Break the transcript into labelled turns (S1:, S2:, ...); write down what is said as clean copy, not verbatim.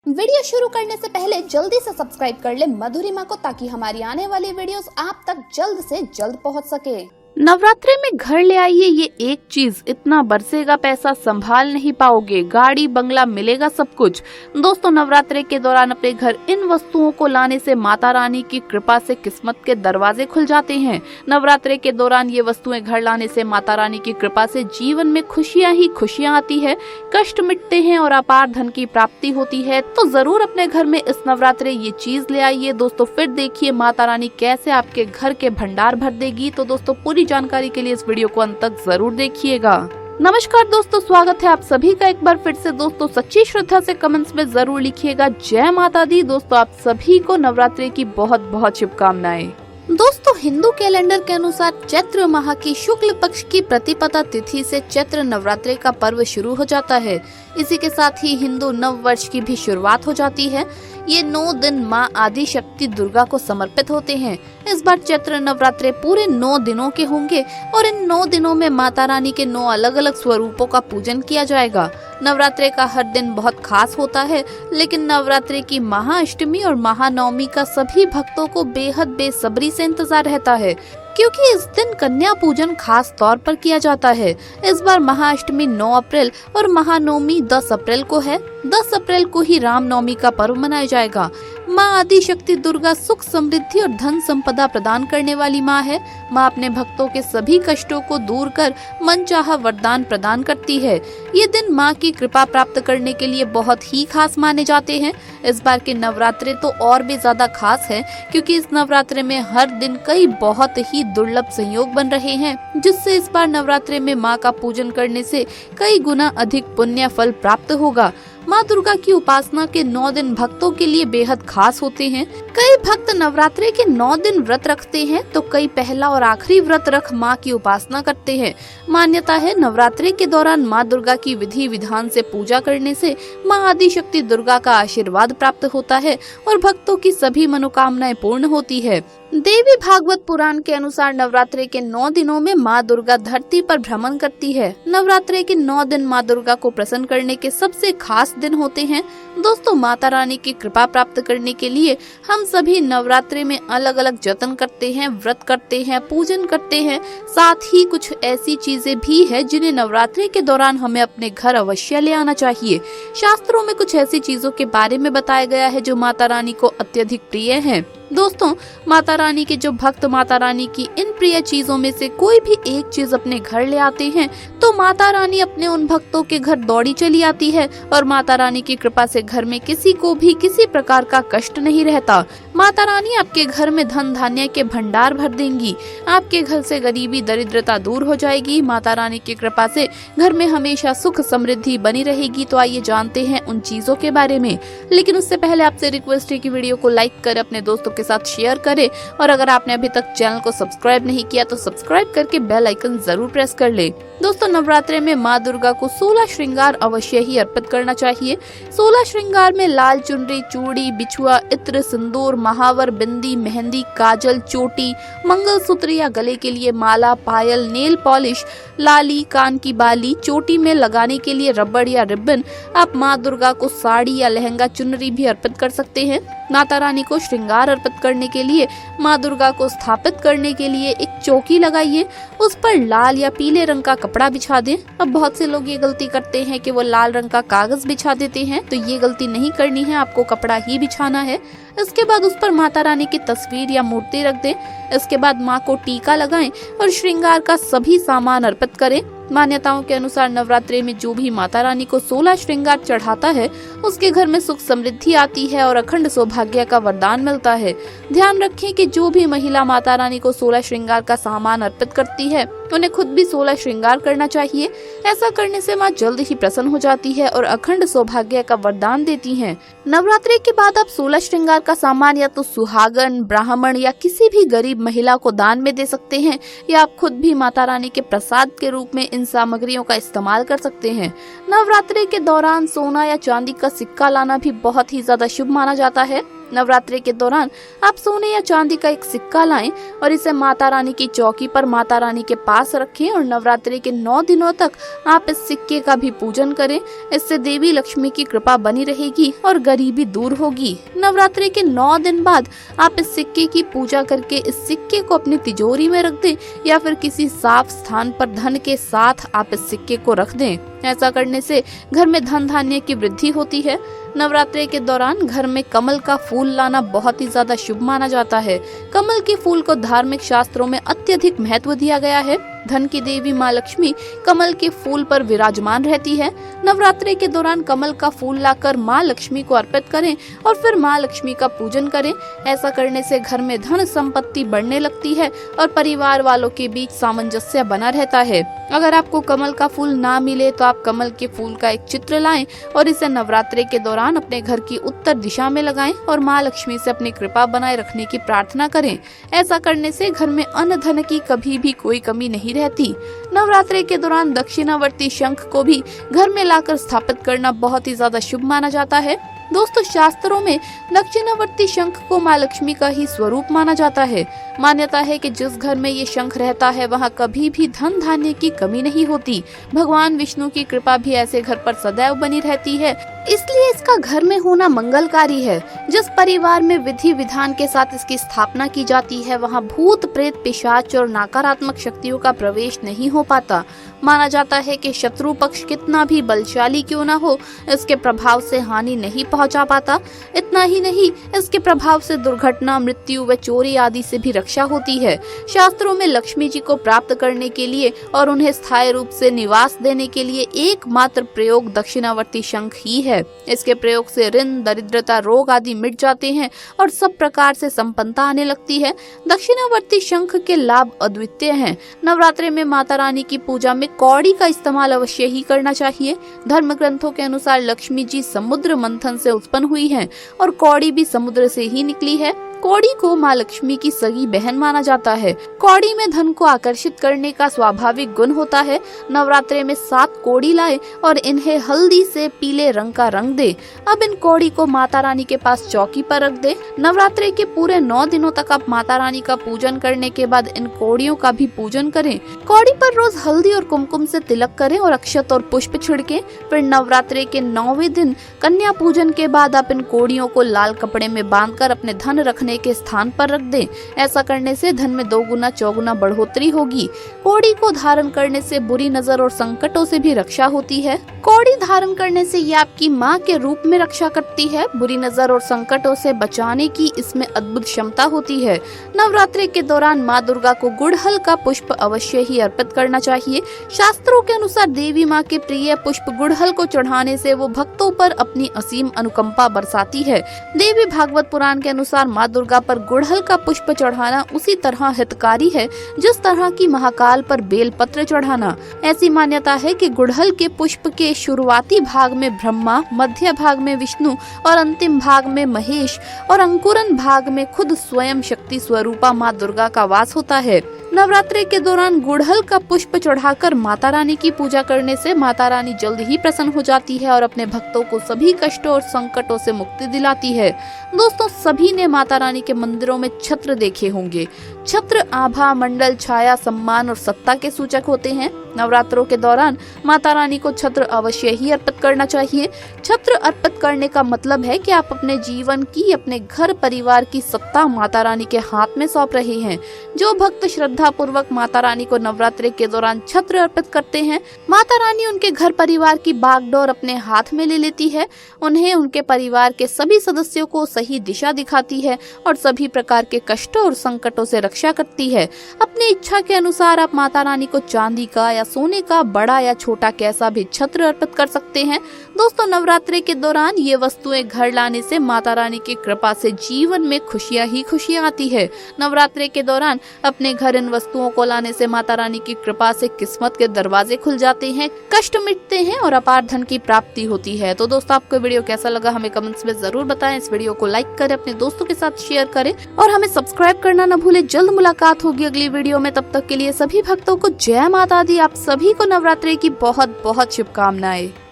S1: Video शुरू करने से पहले जल्दी से सब्सक्राइब कर ले मधुरिमा को, ताकि हमारी आने वाली वीडियोस आप तक जल्द से जल्द पहुंच सके।
S2: नवरात्रे में घर ले आइए ये एक चीज, इतना बरसेगा पैसा संभाल नहीं पाओगे, गाड़ी बंगला मिलेगा सब कुछ। दोस्तों, नवरात्रे के दौरान अपने घर इन वस्तुओं को लाने से माता रानी की कृपा से किस्मत के दरवाजे खुल जाते हैं। नवरात्रे के दौरान ये वस्तुएं घर लाने से माता रानी की कृपा से जीवन में खुशियां ही खुशियां आती है, कष्ट मिटते हैं और अपार धन की प्राप्ति होती है। तो जरूर अपने घर में इस नवरात्रे ये चीज ले आइए दोस्तों, फिर देखिए माता रानी कैसे आपके घर के भंडार भर देगी। तो दोस्तों, पूरी जानकारी के लिए इस वीडियो को अंत तक जरूर देखिएगा। नमस्कार दोस्तों, स्वागत है आप सभी का एक बार फिर से। दोस्तों, सच्ची श्रद्धा से कमेंट्स में जरूर लिखिएगा जय माता दी। दोस्तों, आप सभी को नवरात्रि की बहुत बहुत शुभकामनाएं। दोस्तों, हिंदू कैलेंडर के अनुसार चैत्र माह की शुक्ल पक्ष की प्रतिपदा तिथि से चैत्र नवरात्रि का पर्व शुरू हो जाता है। इसी के साथ ही हिंदू नव वर्ष की भी शुरुआत हो जाती है। ये 9 दिन माँ आदि शक्ति दुर्गा को समर्पित होते हैं। इस बार चैत्र नवरात्रे पूरे 9 दिनों के होंगे और इन 9 दिनों में माता रानी के 9 अलग अलग स्वरूपों का पूजन किया जाएगा। नवरात्रे का हर दिन बहुत खास होता है, लेकिन नवरात्रे की महाअष्टमी और महानवमी का सभी भक्तों को बेहद बेसब्री से इंतजार रहता है, क्योंकि इस दिन कन्या पूजन खास तौर पर किया जाता है। इस बार महाअष्टमी 9 अप्रैल और महानवमी 10 अप्रैल को है। 10 अप्रैल को ही रामनवमी का पर्व मनाया जाएगा। माँ आदि शक्ति दुर्गा सुख समृद्धि और धन संपदा प्रदान करने वाली माँ है। माँ अपने भक्तों के सभी कष्टों को दूर कर मनचाहा वरदान प्रदान करती है। ये दिन माँ की कृपा प्राप्त करने के लिए बहुत ही खास माने जाते हैं। इस बार के नवरात्रे तो और भी ज्यादा खास है, क्योंकि इस नवरात्रे में हर दिन कई बहुत ही दुर्लभ संयोग बन रहे हैं, जिससे इस बार नवरात्रे में माँ का पूजन करने से कई गुना अधिक पुण्य फल प्राप्त होगा। माँ दुर्गा की उपासना के 9 दिन भक्तों के लिए बेहद खास होते हैं। कई भक्त नवरात्रे के 9 दिन व्रत रखते हैं, तो कई पहला और आखिरी व्रत रख माँ की उपासना करते हैं। मान्यता है नवरात्रे के दौरान माँ दुर्गा की विधि विधान से पूजा करने से माँ आदि शक्ति दुर्गा का आशीर्वाद प्राप्त होता है और भक्तों की सभी मनोकामनाएं पूर्ण होती है। देवी भागवत पुराण के अनुसार नवरात्रे के 9 दिनों में माँ दुर्गा धरती पर भ्रमण करती है। नवरात्रे के 9 दिन माँ दुर्गा को प्रसन्न करने के सबसे खास दिन होते हैं। दोस्तों, माता रानी की कृपा प्राप्त करने के लिए हम सभी नवरात्रे में अलग अलग जतन करते हैं, व्रत करते हैं, पूजन करते हैं। साथ ही कुछ ऐसी चीजें भी है जिन्हें नवरात्रे के दौरान हमें अपने घर अवश्य ले आना चाहिए। शास्त्रों में कुछ ऐसी चीजों के बारे में बताया गया है जो माता रानी को अत्यधिक प्रिय है। दोस्तों, माता रानी के जो भक्त माता रानी की इन प्रिय चीजों में से कोई भी एक चीज अपने घर ले आते हैं, तो माता रानी अपने उन भक्तों के घर दौड़ी चली आती है और माता रानी की कृपा से घर में किसी को भी किसी प्रकार का कष्ट नहीं रहता। माता रानी आपके घर में धन धान्य के भंडार भर देंगी। आपके घर से गरीबी दरिद्रता दूर हो जाएगी। माता रानी की कृपा से घर में हमेशा सुख समृद्धि बनी रहेगी। तो आइए जानते हैं उन चीजों के बारे में, लेकिन उससे पहले आपसे रिक्वेस्ट है कि वीडियो को लाइक कर अपने दोस्तों के साथ शेयर करें, और अगर आपने अभी तक चैनल को सब्सक्राइब नहीं किया तो सब्सक्राइब करके बेल आइकन जरूर प्रेस कर ले। दोस्तों, नवरात्रे में माँ दुर्गा को 16 श्रृंगार अवश्य ही अर्पित करना चाहिए। 16 श्रृंगार में लाल चुनरी, चूड़ी, बिछुआ, इत्र, सिंदूर, महावर, बिंदी, मेहंदी, काजल, चोटी, मंगलसूत्र या गले के लिए माला, पायल, नेल पॉलिश, लाली, कान की बाली, चोटी में लगाने के लिए रबड़ या रिबन। आप माँ दुर्गा को साड़ी या लहंगा, चुनरी भी अर्पित कर सकते हैं। माता रानी को श्रृंगार अर्पित करने के लिए माँ दुर्गा को स्थापित करने के लिए एक चौकी लगाइए, उस पर लाल या पीले रंग का कपड़ा बिछा दें। अब बहुत से लोग ये गलती करते हैं कि वो लाल रंग का कागज बिछा देते हैं, तो ये गलती नहीं करनी है, आपको कपड़ा ही बिछाना है। इसके बाद उस पर माता रानी की तस्वीर या मूर्ति रख दें। इसके बाद माँ को टीका लगाएं और श्रृंगार का सभी सामान अर्पित करें। मान्यताओं के अनुसार नवरात्रि में जो भी माता रानी को 16 श्रृंगार चढ़ाता है, उसके घर में सुख समृद्धि आती है और अखंड सौभाग्य का वरदान मिलता है। ध्यान रखें कि जो भी महिला माता रानी को 16 श्रृंगार का सामान अर्पित करती है, उन्हें खुद भी 16 श्रृंगार करना चाहिए। ऐसा करने से माँ जल्द ही प्रसन्न हो जाती है और अखंड सौभाग्य का वरदान देती हैं। नवरात्रि के बाद आप 16 श्रृंगार का सामान या तो सुहागन, ब्राह्मण या किसी भी गरीब महिला को दान में दे सकते हैं, या आप खुद भी माता रानी के प्रसाद के रूप में इन सामग्रियों का इस्तेमाल कर सकते हैं। नवरात्रि के दौरान सोना या चांदी का सिक्का लाना भी बहुत ही ज्यादा शुभ माना जाता है। नवरात्रि के दौरान आप सोने या चांदी का एक सिक्का लाएं और इसे माता रानी की चौकी पर माता रानी के पास रखें और नवरात्रि के 9 दिनों तक आप इस सिक्के का भी पूजन करें। इससे देवी लक्ष्मी की कृपा बनी रहेगी और गरीबी दूर होगी। नवरात्रि के 9 दिन बाद आप इस सिक्के की पूजा करके इस सिक्के को अपनी तिजोरी में रख दें या फिर किसी साफ स्थान पर धन के साथ आप इस सिक्के को रख दें। ऐसा करने से घर में धन धान्य की वृद्धि होती है। नवरात्रि के दौरान घर में कमल का फूल लाना बहुत ही ज्यादा शुभ माना जाता है। कमल के फूल को धार्मिक शास्त्रों में अत्यधिक महत्व दिया गया है। धन की देवी माँ लक्ष्मी कमल के फूल पर विराजमान रहती है। नवरात्रि के दौरान कमल का फूल लाकर माँ लक्ष्मी को अर्पित करें और फिर माँ लक्ष्मी का पूजन करें। ऐसा करने से घर में धन संपत्ति बढ़ने लगती है और परिवार वालों के बीच सामंजस्य बना रहता है। अगर आपको कमल का फूल ना मिले तो आप कमल के फूल का एक चित्र लाएं और इसे नवरात्रि के दौरान अपने घर की उत्तर दिशा में लगाएं और माँ लक्ष्मी से अपनी कृपा बनाए रखने की प्रार्थना करें। ऐसा करने से घर में अन्न धन की कभी भी कोई कमी नहीं रहती। नवरात्रि के दौरान दक्षिणावर्ती शंख को भी घर में लाकर स्थापित करना बहुत ही ज्यादा शुभ माना जाता है। दोस्तों, शास्त्रों में दक्षिणावर्ती शंख को माँ लक्ष्मी का ही स्वरूप माना जाता है। मान्यता है कि जिस घर में ये शंख रहता है वहाँ कभी भी धन धान्य की कमी नहीं होती। भगवान विष्णु की कृपा भी ऐसे घर पर सदैव बनी रहती है, इसलिए इसका घर में होना मंगलकारी है। जिस परिवार में विधि विधान के साथ इसकी स्थापना की जाती है वहाँ भूत प्रेत पिशाच और नकारात्मक शक्तियों का प्रवेश नहीं हो पाता। माना जाता है कि शत्रु पक्ष कितना भी बलशाली क्यों न हो, इसके प्रभाव से हानि नहीं पहुंचा पाता। इतना ही नहीं, इसके प्रभाव से दुर्घटना, मृत्यु व चोरी आदि से भी रक्षा होती है। शास्त्रों में लक्ष्मी जी को प्राप्त करने के लिए और उन्हें स्थायी रूप से निवास देने के लिए एकमात्र प्रयोग दक्षिणावर्ती शंख ही है। इसके प्रयोग से ऋण, दरिद्रता, रोग आदि मिट जाते हैं और सब प्रकार से संपन्नता आने लगती है। दक्षिणावर्ती शंख के लाभ अद्वितीय हैं। नवरात्रि में माता रानी की पूजा में कौड़ी का इस्तेमाल अवश्य ही करना चाहिए। धर्म ग्रंथों के अनुसार लक्ष्मी जी समुद्र मंथन से उत्पन्न हुई हैं और कौड़ी भी समुद्र से ही निकली है। कौड़ी को माँ लक्ष्मी की सगी बहन माना जाता है। कौड़ी में धन को आकर्षित करने का स्वाभाविक गुण होता है। नवरात्रि में 7 कौड़ी लाए और इन्हें हल्दी से पीले रंग का रंग दे। अब इन कौड़ी को माता रानी के पास चौकी पर रख दे। नवरात्रि के पूरे 9 दिनों तक आप माता रानी का पूजन करने के बाद इन कौड़ियों का भी पूजन करें। कौड़ी पर रोज हल्दी और कुमकुम से तिलक करें और अक्षत और पुष्प छिड़के। फिर नवरात्रि के 9वें दिन कन्या पूजन के बाद आप इन कौड़ियों को लाल कपड़े में बांधकर अपने धन रखने के स्थान पर रख दें। ऐसा करने से धन में 2 गुना 4 गुना बढ़ोतरी होगी। कौड़ी को धारण करने से बुरी नजर और संकटों से भी रक्षा होती है। कौड़ी धारण करने से ये आपकी माँ के रूप में रक्षा करती है। बुरी नजर और संकटों से बचाने की इसमें अद्भुत क्षमता होती है। नवरात्रि के दौरान माँ दुर्गा को गुड़हल का पुष्प अवश्य ही अर्पित करना चाहिए। शास्त्रों के अनुसार देवी माँ के प्रिय पुष्प गुड़हल को चढ़ाने से वो भक्तों पर अपनी असीम अनुकंपा बरसाती है। देवी भागवत पुराण के अनुसार माँ दुर्गा पर गुड़हल का पुष्प चढ़ाना उसी तरह हितकारी है जिस तरह की महाकाल पर बेल पत्र चढ़ाना। ऐसी मान्यता है कि गुड़हल के पुष्प के शुरुआती भाग में ब्रह्मा, मध्य भाग में विष्णु और अंतिम भाग में महेश और अंकुरन भाग में खुद स्वयं शक्ति स्वरूपा माँ दुर्गा का वास होता है। नवरात्रि के दौरान गुड़हल का पुष्प चढ़ाकर माता रानी की पूजा करने से माता रानी जल्द ही प्रसन्न हो जाती है और अपने भक्तों को सभी कष्टों और संकटों से मुक्ति दिलाती है। दोस्तों, सभी ने माता रानी के मंदिरों में छत्र देखे होंगे। छत्र आभा, मंडल, छाया, सम्मान और सत्ता के सूचक होते हैं। नवरात्रों के दौरान माता रानी को छत्र अवश्य ही अर्पित करना चाहिए। छत्र अर्पित करने का मतलब है कि आप अपने जीवन की, अपने घर परिवार की सत्ता माता रानी के हाथ में सौंप रहे हैं। जो भक्त श्रद्धा पूर्वक माता रानी को नवरात्रि के दौरान छत्र अर्पित करते हैं, माता रानी उनके घर परिवार की बागडोर अपने हाथ में ले लेती है। उन्हें, उनके परिवार के सभी सदस्यों को सही दिशा दिखाती है और सभी प्रकार के कष्टों और संकटों से रक्षा करती है। अपनी इच्छा के अनुसार आप माता रानी को चांदी का या सोने का बड़ा या छोटा कैसा भी छत्र अर्पित कर सकते हैं। दोस्तों, नवरात्रि के दौरान ये वस्तुएं घर लाने से माता रानी की कृपा से जीवन में खुशियां ही खुशियां आती है। नवरात्रि के दौरान अपने घर इन वस्तुओं को लाने से माता रानी की कृपा से किस्मत के दरवाजे खुल जाते हैं, कष्ट मिटते हैं और अपार धन की प्राप्ति होती है। तो दोस्तों, आपको वीडियो कैसा लगा हमें कमेंट्स में जरूर बताएं। इस वीडियो को लाइक करें, अपने दोस्तों के साथ शेयर करें और हमें सब्सक्राइब करना न भूलें। जल्द मुलाकात होगी अगली वीडियो में। तब तक के लिए सभी भक्तों को जय माता दी। आप सभी को नवरात्रि की बहुत बहुत शुभकामनाएं।